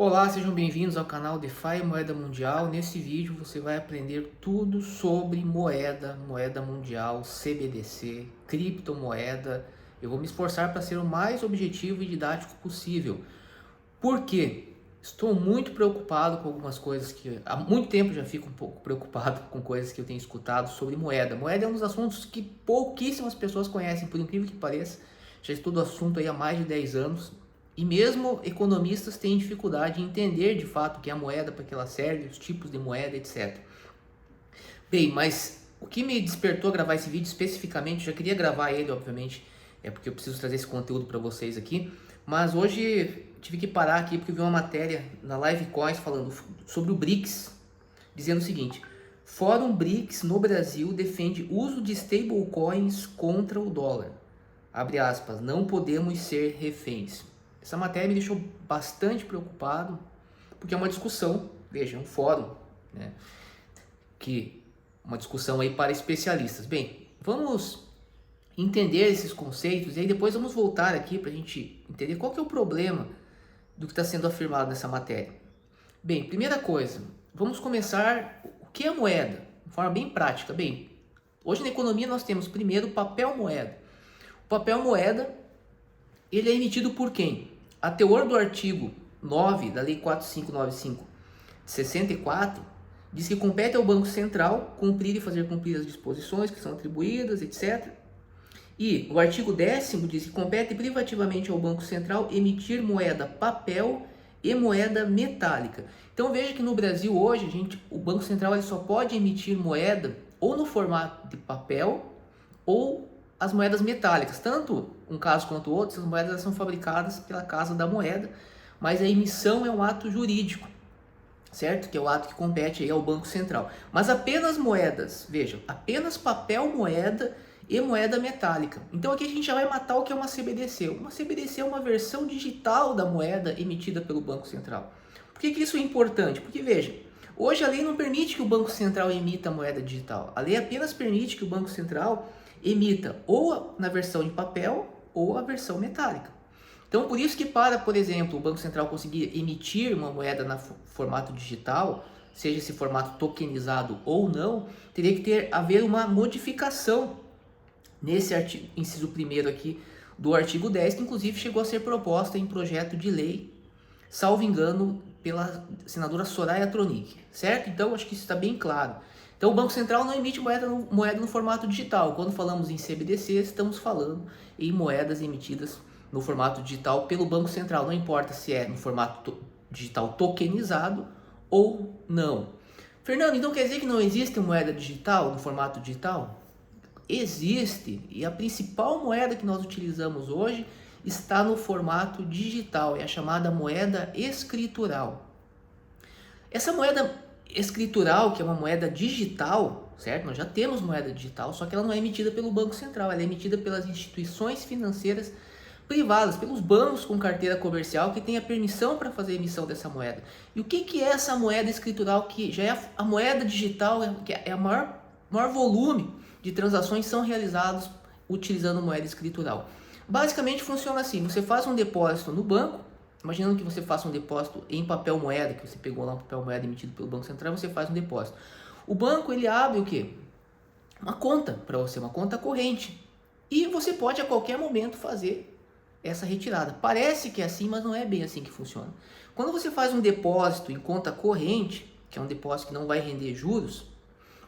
Olá, sejam bem-vindos ao canal DeFi Moeda Mundial. Nesse vídeo você vai aprender tudo sobre moeda mundial, CBDC, criptomoeda. Eu vou me esforçar para ser o mais objetivo e didático possível. Por quê? Estou muito preocupado com algumas coisas que há muito tempo já fico um pouco preocupado com coisas que eu tenho escutado sobre moeda. Moeda é um dos assuntos que pouquíssimas pessoas conhecem, por incrível que pareça. Já estudo o assunto aí há mais de 10 anos. E mesmo economistas têm dificuldade em entender de fato o que é a moeda, para que ela serve, os tipos de moeda, etc. Bem, mas o que me despertou a gravar esse vídeo especificamente, já queria gravar ele, obviamente, é porque eu preciso trazer esse conteúdo para vocês aqui, mas hoje tive que parar aqui porque vi uma matéria na Live Coins falando sobre o BRICS, dizendo o seguinte: Fórum BRICS no Brasil defende uso de stablecoins contra o dólar. Abre aspas, não podemos ser reféns. Essa matéria me deixou bastante preocupado, porque é uma discussão, veja, um fórum, né, uma discussão aí para especialistas. Bem, vamos entender esses conceitos e aí depois vamos voltar aqui para a gente entender qual que é o problema do que está sendo afirmado nessa matéria. Bem, primeira coisa, vamos começar o que é moeda, de forma bem prática. Bem, hoje na economia nós temos primeiro papel moeda. O papel moeda, ele é emitido por quem? A teor do artigo 9 da Lei 4595 de 64 diz que compete ao Banco Central cumprir e fazer cumprir as disposições que são atribuídas, etc. E o artigo 10º diz que compete privativamente ao Banco Central emitir moeda papel e moeda metálica. Então veja que no Brasil hoje o Banco Central ele só pode emitir moeda ou no formato de papel ou as moedas metálicas. Tanto um caso quanto o outro, essas moedas são fabricadas pela Casa da Moeda, mas a emissão é um ato jurídico, certo? Que é o ato que compete aí ao Banco Central. Mas apenas moedas, vejam, apenas papel moeda e moeda metálica. Então aqui a gente já vai matar o que é uma CBDC. Uma CBDC é uma versão digital da moeda emitida pelo Banco Central. Por que isso é importante? Porque veja, hoje a lei não permite que o Banco Central emita moeda digital. A lei apenas permite que o Banco Central emita ou na versão de papel ou a versão metálica. Então, por isso que por exemplo, o Banco Central conseguir emitir uma moeda no formato digital, seja esse formato tokenizado ou não, teria que haver uma modificação nesse inciso 1º aqui do artigo 10, que inclusive chegou a ser proposta em projeto de lei, salvo engano, pela senadora Soraya Tronic, certo? Então, acho que isso está bem claro. Então, o Banco Central não emite moeda no formato digital. Quando falamos em CBDC, estamos falando em moedas emitidas no formato digital pelo Banco Central. Não importa se é no formato digital tokenizado ou não. Fernando, então quer dizer que não existe moeda digital no formato digital? Existe, e a principal moeda que nós utilizamos hoje está no formato digital, é a chamada moeda escritural. Essa moeda escritural, que é uma moeda digital, certo? Nós já temos moeda digital, só que ela não é emitida pelo Banco Central, ela é emitida pelas instituições financeiras privadas, pelos bancos com carteira comercial que têm a permissão para fazer a emissão dessa moeda. E o que é essa moeda escritural, que já é a moeda digital, que é o maior volume de transações são realizados utilizando moeda escritural? Basicamente funciona assim: você faz um depósito no banco, imaginando que você faça um depósito em papel moeda, que você pegou lá um papel moeda emitido pelo Banco Central, você faz um depósito. O banco ele abre o quê? Uma conta para você, uma conta corrente. E você pode a qualquer momento fazer essa retirada. Parece que é assim, mas não é bem assim que funciona. Quando você faz um depósito em conta corrente, que é um depósito que não vai render juros,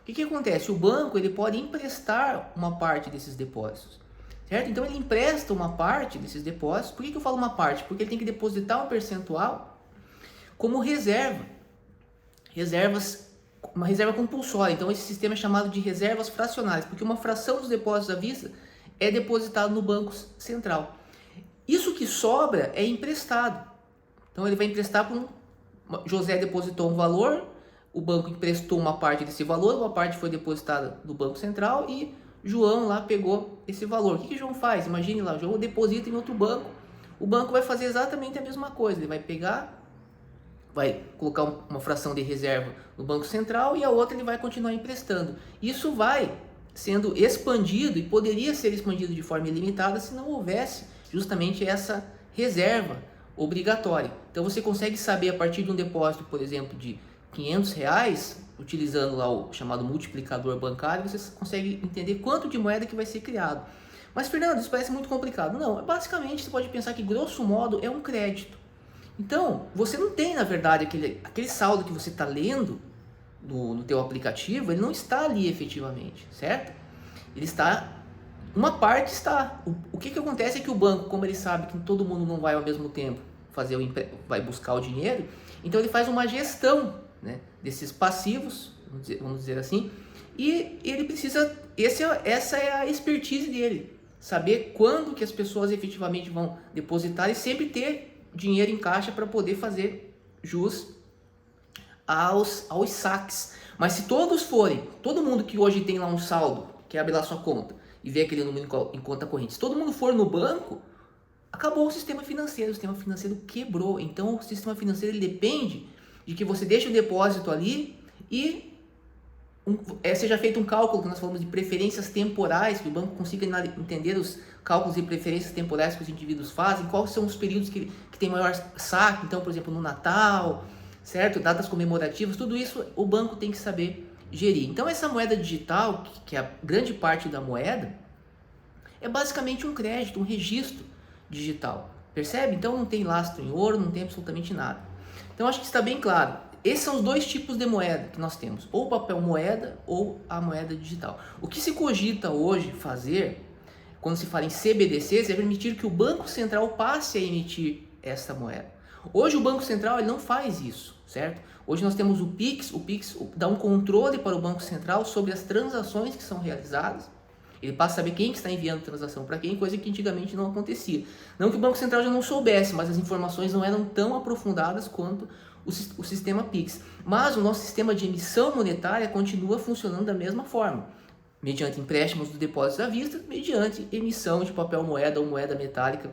o que acontece? O banco ele pode emprestar uma parte desses depósitos, certo? Então ele empresta uma parte desses depósitos. Por que eu falo uma parte? Porque ele tem que depositar um percentual como reserva. Uma reserva compulsória. Então esse sistema é chamado de reservas fracionárias, porque uma fração dos depósitos à vista é depositado no Banco Central. Isso que sobra é emprestado. Então ele vai emprestar para José depositou um valor, o banco emprestou uma parte desse valor, uma parte foi depositada no Banco Central e João lá pegou esse valor. O que João faz? Imagine lá, João deposita em outro banco. O banco vai fazer exatamente a mesma coisa. Ele vai pegar, vai colocar uma fração de reserva no Banco Central e a outra ele vai continuar emprestando. Isso vai sendo expandido e poderia ser expandido de forma ilimitada se não houvesse justamente essa reserva obrigatória. Então você consegue saber a partir de um depósito, por exemplo, de R$ 500, utilizando lá o chamado multiplicador bancário, você consegue entender quanto de moeda que vai ser criado. Mas, Fernando, isso parece muito complicado. Não, basicamente você pode pensar que, grosso modo, é um crédito. Então, você não tem, na verdade, aquele saldo que você está lendo no teu aplicativo, ele não está ali efetivamente, certo? Ele está, uma parte está. O que acontece é que o banco, como ele sabe que todo mundo não vai ao mesmo tempo vai buscar o dinheiro, então ele faz uma gestão, né, desses passivos, vamos dizer assim, e ele precisa, essa é a expertise dele, saber quando que as pessoas efetivamente vão depositar e sempre ter dinheiro em caixa para poder fazer jus aos saques. Mas se todo mundo que hoje tem lá um saldo, que abre lá sua conta e vê aquele número em conta corrente, se todo mundo for no banco, acabou o sistema financeiro quebrou. Então o sistema financeiro ele depende de que você deixe o depósito ali e seja feito um cálculo que nós falamos de preferências temporais, que o banco consiga entender os cálculos de preferências temporais que os indivíduos fazem, quais são os períodos que tem maior saque. Então, por exemplo, no Natal, certo? Datas comemorativas, tudo isso o banco tem que saber gerir. Então essa moeda digital, que é a grande parte da moeda, é basicamente um crédito, um registro digital, percebe? Então não tem lastro em ouro, não tem absolutamente nada. Então acho que está bem claro. Esses são os dois tipos de moeda que nós temos, ou papel moeda ou a moeda digital. O que se cogita hoje fazer, quando se fala em CBDCs, é permitir que o Banco Central passe a emitir essa moeda. Hoje o Banco Central ele não faz isso, certo? Hoje nós temos o Pix dá um controle para o Banco Central sobre as transações que são realizadas. Ele passa a saber quem que está enviando transação para quem, coisa que antigamente não acontecia. Não que o Banco Central já não soubesse, mas as informações não eram tão aprofundadas quanto o sistema Pix. Mas o nosso sistema de emissão monetária continua funcionando da mesma forma, mediante empréstimos dos depósitos à vista, mediante emissão de papel moeda ou moeda metálica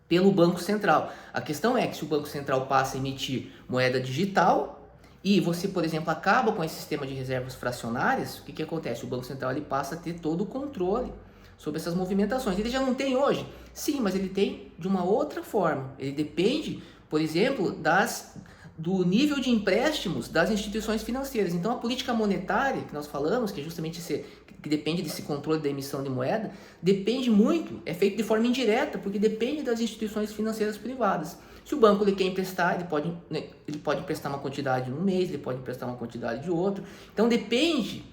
pelo Banco Central. A questão é que se o Banco Central passa a emitir moeda digital e você, por exemplo, acaba com esse sistema de reservas fracionárias, o que acontece? O Banco Central ele passa a ter todo o controle sobre essas movimentações. Ele já não tem hoje? Sim, mas ele tem de uma outra forma. Ele depende, por exemplo, do nível de empréstimos das instituições financeiras. Então, a política monetária que nós falamos, que é justamente que depende desse controle da emissão de moeda, depende muito, é feito de forma indireta, porque depende das instituições financeiras privadas. Se o banco ele quer emprestar, ele pode emprestar uma quantidade num mês, ele pode emprestar uma quantidade de outro. Então depende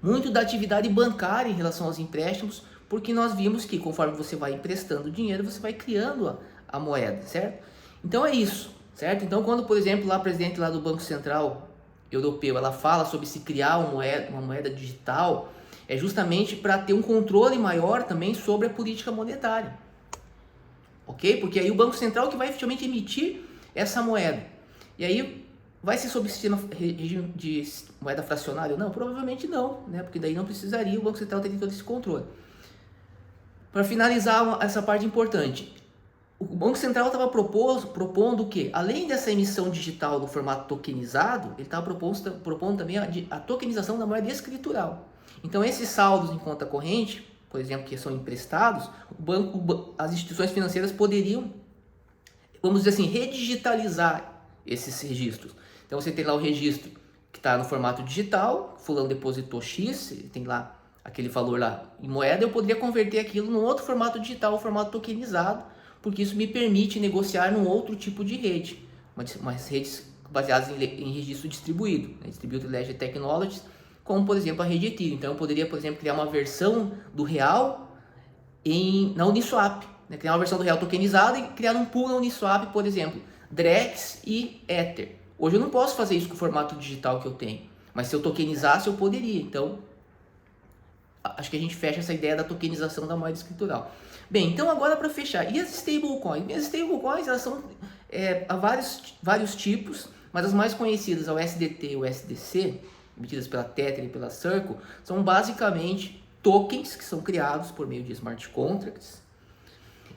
muito da atividade bancária em relação aos empréstimos, porque nós vimos que conforme você vai emprestando dinheiro, você vai criando a moeda, certo? Então é isso, certo? Então quando, por exemplo, lá a presidente lá do Banco Central Europeu, ela fala sobre se criar uma moeda digital, é justamente para ter um controle maior também sobre a política monetária, ok? Porque aí o Banco Central que vai efetivamente emitir essa moeda. E aí vai ser sob regime de moeda fracionária? Não, provavelmente não, né? Porque daí não precisaria o Banco Central ter todo esse controle. Para finalizar essa parte importante, o Banco Central estava propondo o quê? Além dessa emissão digital no formato tokenizado, ele estava propondo também a tokenização da moeda escritural. Então, esses saldos em conta corrente, por exemplo, que são emprestados, as instituições financeiras poderiam, vamos dizer assim, redigitalizar esses registros. Então, você tem lá o registro que está no formato digital, fulano depositou X, ele tem lá aquele valor lá em moeda, eu poderia converter aquilo num outro formato digital, o formato tokenizado, porque isso me permite negociar num outro tipo de rede, umas redes baseadas em registro distribuído, né? Distributed Ledger Technologies, como por exemplo a rede Ethereum. Então eu poderia, por exemplo, criar uma versão do real na Uniswap, né? Criar uma versão do real tokenizada e criar um pool na Uniswap, por exemplo, Drex e Ether. Hoje eu não posso fazer isso com o formato digital que eu tenho, mas se eu tokenizasse eu poderia. Então acho que a gente fecha essa ideia da tokenização da moeda escritural. Bem, então agora para fechar, e as stablecoins? As stablecoins elas são há vários tipos, mas as mais conhecidas, o USDT e o USDC, emitidas pela Tether e pela Circle, são basicamente tokens que são criados por meio de smart contracts.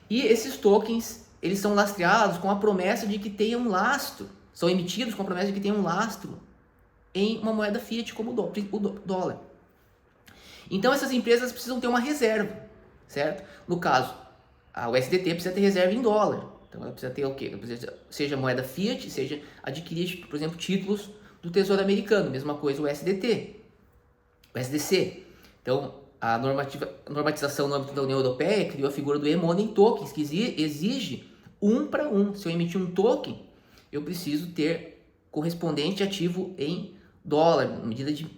E esses tokens, eles são lastreados com a promessa de que tenham um lastro, são emitidos com a promessa de que tenham um lastro em uma moeda fiat como o dólar. Então essas empresas precisam ter uma reserva, certo? No caso, a USDT precisa ter reserva em dólar, Então ela precisa ter o quê? Ela precisa, seja moeda fiat, seja adquirir, por exemplo, títulos do Tesouro Americano. Mesma coisa o SDT, o SDC. Então a normatização no âmbito da União Europeia criou a figura do e-money tokens, que exige 1 para 1. Se eu emitir um token, eu preciso ter correspondente ativo em dólar, na medida de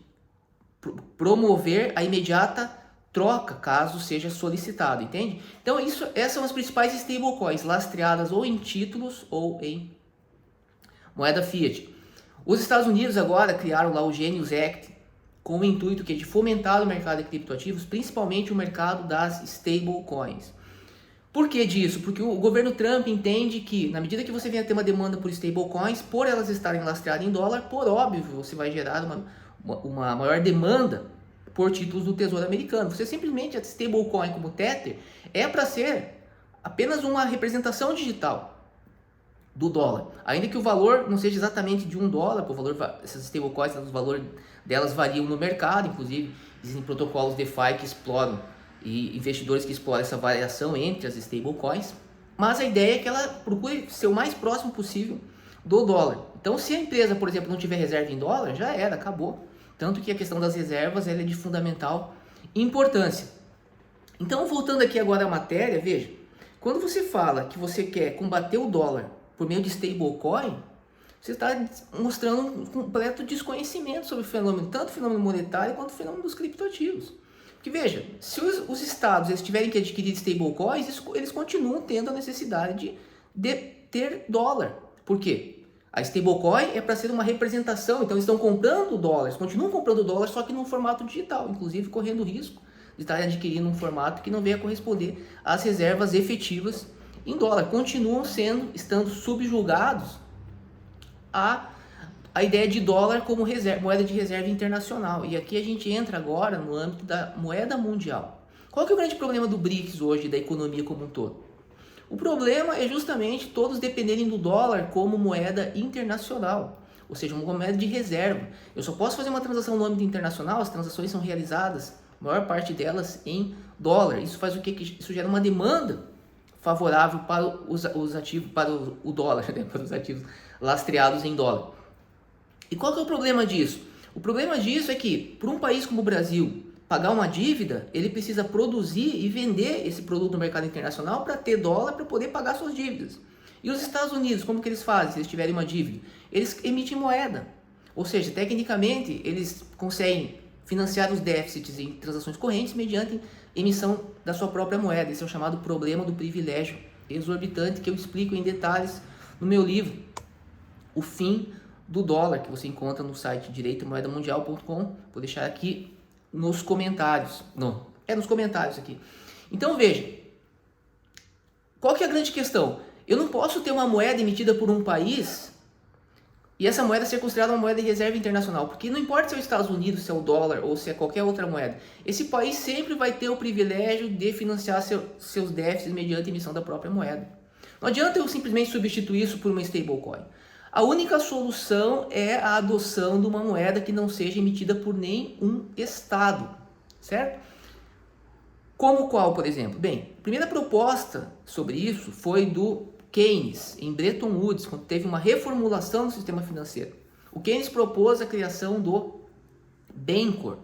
promover a imediata troca, caso seja solicitado, entende? Então essas são as principais stablecoins, lastreadas ou em títulos ou em moeda fiat. Os Estados Unidos agora criaram lá o Genius Act, com o intuito que é de fomentar o mercado de criptoativos, principalmente o mercado das stablecoins. Por que disso? Porque o governo Trump entende que, na medida que você venha ter uma demanda por stablecoins, por elas estarem lastreadas em dólar, por óbvio, você vai gerar uma maior demanda por títulos do Tesouro Americano. Você simplesmente, a stablecoin como Tether, é para ser apenas uma representação digital do dólar. Ainda que o valor não seja exatamente de $1, o valor, essas stablecoins, os valores delas variam no mercado, inclusive existem protocolos DeFi que exploram e investidores que exploram essa variação entre as stablecoins, mas a ideia é que ela procure ser o mais próximo possível do dólar. Então, se a empresa, por exemplo, não tiver reserva em dólar, já era, acabou. Tanto que a questão das reservas ela é de fundamental importância. Então, voltando aqui agora à matéria, veja, quando você fala que você quer combater o dólar por meio de stablecoin, você está mostrando um completo desconhecimento sobre o fenômeno, tanto o fenômeno monetário quanto o fenômeno dos criptoativos. Porque veja, se os estados eles tiverem que adquirir stablecoins, eles continuam tendo a necessidade de ter dólar. Por quê? A stablecoin é para ser uma representação, então eles estão comprando dólares, continuam comprando dólares, só que num formato digital, inclusive correndo o risco de estar adquirindo um formato que não venha corresponder às reservas efetivas em dólar. Continuam estando subjugados a ideia de dólar como moeda de reserva internacional. E aqui a gente entra agora no âmbito da moeda mundial. Qual que é o grande problema do BRICS hoje, da economia como um todo? O problema é justamente todos dependerem do dólar como moeda internacional, ou seja, uma moeda de reserva. Eu só posso fazer uma transação no âmbito internacional, as transações são realizadas, a maior parte delas em dólar. Isso faz o quê? Isso gera uma demanda favorável para os ativos, para o dólar, né? Para os ativos lastreados em dólar. E qual que é o problema disso? O problema disso é que, para um país como o Brasil pagar uma dívida, ele precisa produzir e vender esse produto no mercado internacional para ter dólar para poder pagar suas dívidas. E os Estados Unidos, como que eles fazem se eles tiverem uma dívida? Eles emitem moeda. Ou seja, tecnicamente, eles conseguem financiar os déficits em transações correntes mediante emissão da sua própria moeda. Esse é o chamado problema do privilégio exorbitante, que eu explico em detalhes no meu livro, O Fim do Dólar, que você encontra no site direitomoedamundial.com. Vou deixar aqui nos comentários. Não, nos comentários aqui. Então veja, qual que é a grande questão? Eu não posso ter uma moeda emitida por um país e essa moeda ser considerada uma moeda de reserva internacional, porque não importa se é os Estados Unidos, se é o dólar ou se é qualquer outra moeda, esse país sempre vai ter o privilégio de financiar seus déficits mediante a emissão da própria moeda. Não adianta eu simplesmente substituir isso por uma stablecoin. A única solução é a adoção de uma moeda que não seja emitida por nenhum estado, certo? Como qual, por exemplo? Bem, a primeira proposta sobre isso foi do Keynes, em Bretton Woods, quando teve uma reformulação do sistema financeiro. O Keynes propôs a criação do Bancor,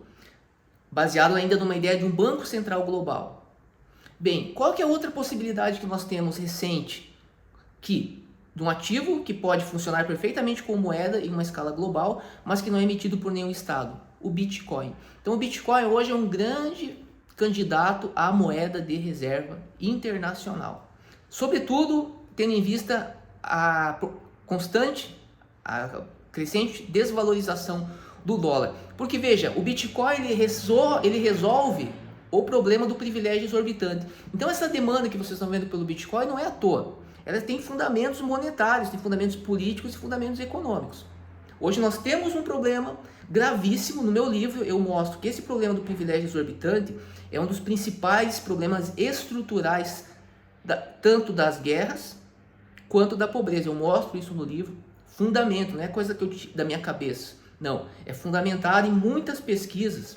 baseado ainda numa ideia de um banco central global. Bem, qual que é a outra possibilidade que nós temos recente? De um ativo que pode funcionar perfeitamente como moeda em uma escala global, mas que não é emitido por nenhum estado, o Bitcoin. Então o Bitcoin hoje é um grande candidato à moeda de reserva internacional. Sobretudo, tendo em vista a crescente desvalorização do dólar. Porque veja, o Bitcoin ele resolve o problema do privilégio exorbitante. Então essa demanda que vocês estão vendo pelo Bitcoin não é à toa. Ela tem fundamentos monetários, tem fundamentos políticos e fundamentos econômicos. Hoje nós temos um problema gravíssimo. No meu livro eu mostro que esse problema do privilégio exorbitante é um dos principais problemas estruturais, tanto das guerras quanto da pobreza. Eu mostro isso no livro. Fundamento, não é coisa da minha cabeça. Não, é fundamentado em muitas pesquisas